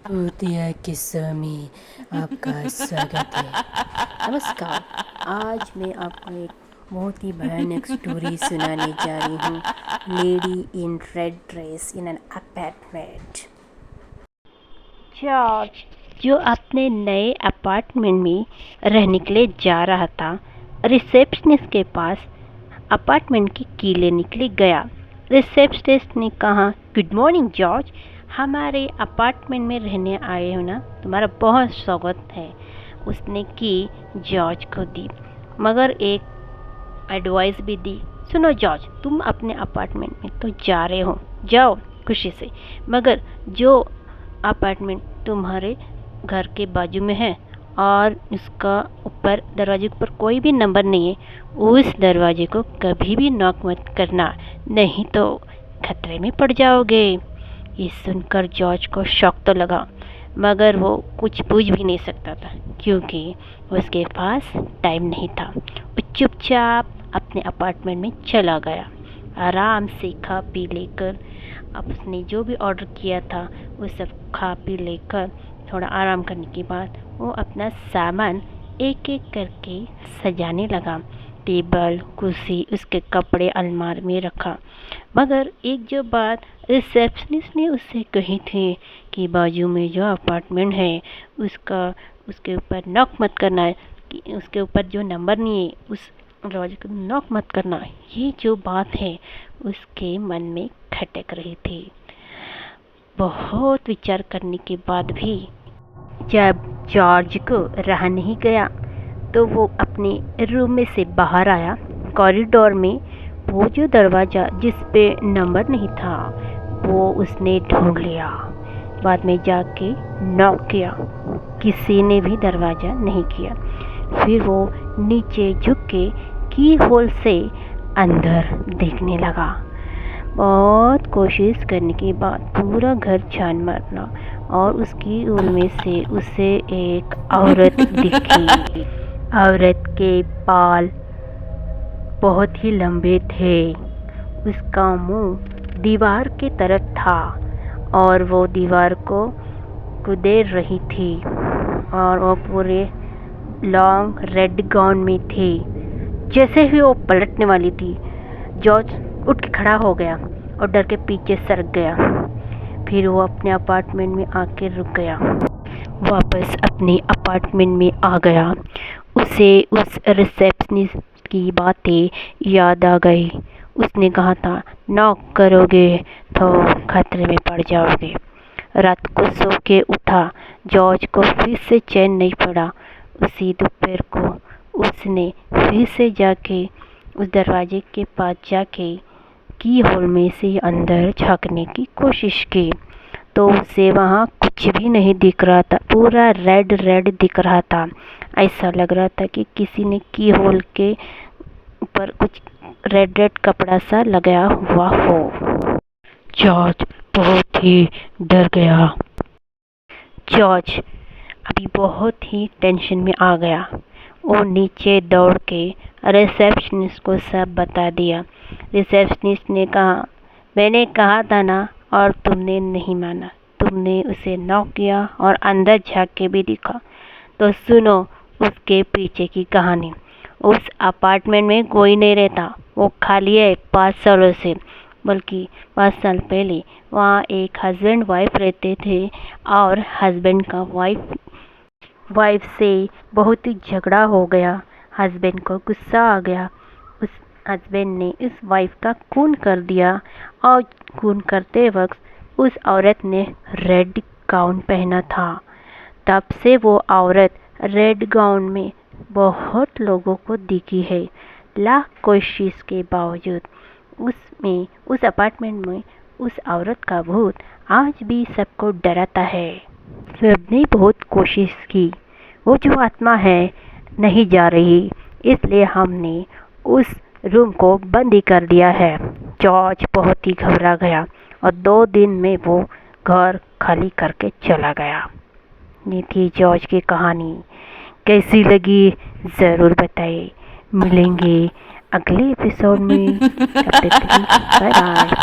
भूतिया किस्सों में आपका स्वागत है। नमस्कार। आज मैं आपको एक बहुत ही भयानक स्टोरी सुनाने जा रही हूँ। Lady in red dress in an apartment. George, जो अपने नए अपार्टमेंट में रहने के लिए जा रहा था, रिसेप्शनिस्ट के पास अपार्टमेंट की की लेने के लिए गया। रिसेप्शनिस्ट ने कहा, गुड मॉर्निंग जॉर्ज, हमारे अपार्टमेंट में रहने आए हो ना, तुम्हारा बहुत स्वागत है। उसने की जॉर्ज को दी, मगर एक एडवाइस भी दी। सुनो जॉर्ज, तुम अपने अपार्टमेंट में तो जा रहे हो, जाओ खुशी से, मगर जो अपार्टमेंट तुम्हारे घर के बाजू में है और उसका ऊपर दरवाजे के ऊपर कोई भी नंबर नहीं है, उस दरवाजे को कभी भी नॉक मत करना, नहीं तो खतरे में पड़ जाओगे। ये सुनकर जॉर्ज को शौक तो लगा, मगर वो कुछ पूछ भी नहीं सकता था क्योंकि उसके पास टाइम नहीं था। वो चुपचाप अपने अपार्टमेंट में चला गया। आराम से खा पी लेकर, अब उसने जो भी ऑर्डर किया था वो सब खा पी लेकर थोड़ा आराम करने के बाद वो अपना सामान एक एक करके सजाने लगा। टेबल, कुर्सी, उसके कपड़े अलमारी में रखा। मगर एक जो बात रिसेप्शनिस्ट ने उससे कही थी कि बाजू में जो अपार्टमेंट है उसके ऊपर नॉक मत करना है, कि उसके ऊपर जो नंबर नहीं है उस दरवाजे को नॉक मत करना, ये जो बात है उसके मन में खटक रही थी। बहुत विचार करने के बाद भी जब जॉर्ज को रहा नहीं गया तो वो अपने रूम में से बाहर आया। कॉरिडोर में वो जो दरवाज़ा जिस पे नंबर नहीं था वो उसने ढूंढ लिया। बाद में जाके नॉक किया, किसी ने भी दरवाज़ा नहीं किया। फिर वो नीचे झुक के की होल से अंदर देखने लगा। बहुत कोशिश करने के बाद पूरा घर छान मारना और उसकी उन में से उसे एक औरत दिखी। औरत के बाल बहुत ही लंबे थे, उसका मुंह दीवार की तरफ था और वो दीवार को कुदेर रही थी और वो पूरे लॉन्ग रेड गाउन में थी। जैसे ही वो पलटने वाली थी, जॉर्ज उठ के खड़ा हो गया और डर के पीछे सरक गया। फिर वो अपने अपार्टमेंट में आके रुक गया। वापस अपने अपार्टमेंट में आ गया। उसे उस रिसेप्शनिस्ट की बातें याद आ गई। उसने कहा था, नॉक करोगे तो खतरे में पड़ जाओगे। रात को सो के उठा, जॉर्ज को फिर से चैन नहीं पड़ा। उसी दोपहर को उसने फिर से जाके उस दरवाजे के पास जाके की होल में से अंदर झांकने की कोशिश की तो उसे वहाँ कुछ भी नहीं दिख रहा था। पूरा रेड रेड दिख रहा था। ऐसा लग रहा था कि किसी ने की होल के ऊपर कुछ रेड रेड कपड़ा सा लगाया हुआ हो। जॉर्ज बहुत ही डर गया। जॉर्ज अभी बहुत ही टेंशन में आ गया। वो नीचे दौड़ के रिसेप्शनिस्ट को सब बता दिया। रिसेप्शनिस्ट ने कहा, मैंने कहा था ना और तुमने नहीं माना। तुमने उसे नॉक किया और अंदर झांक के भी दिखा। तो सुनो उसके पीछे की कहानी। उस अपार्टमेंट में कोई नहीं रहता, वो खाली है 5 सालों से। बल्कि 5 साल पहले वहाँ एक हस्बैंड वाइफ रहते थे और हस्बैंड का वाइफ से बहुत ही झगड़ा हो गया। हस्बैंड को गुस्सा आ गया। उस हस्बैंड ने उस वाइफ का खून कर दिया और खून करते वक्त उस औरत ने रेड गाउन पहना था। तब से वो औरत रेड गाउन में बहुत लोगों को दिखी है। लाख कोशिश के बावजूद उस अपार्टमेंट में उस औरत का भूत आज भी सबको डराता है। सबने बहुत कोशिश की, वो जो आत्मा है नहीं जा रही, इसलिए हमने उस रूम को बंद ही कर दिया है। जॉर्ज बहुत ही घबरा गया और 2 दिन में वो घर खाली करके चला गया। ये थी जॉर्ज की कहानी। कैसी लगी ज़रूर बताइए। मिलेंगे अगले एपिसोड में। तब तक के लिए बाय बाय।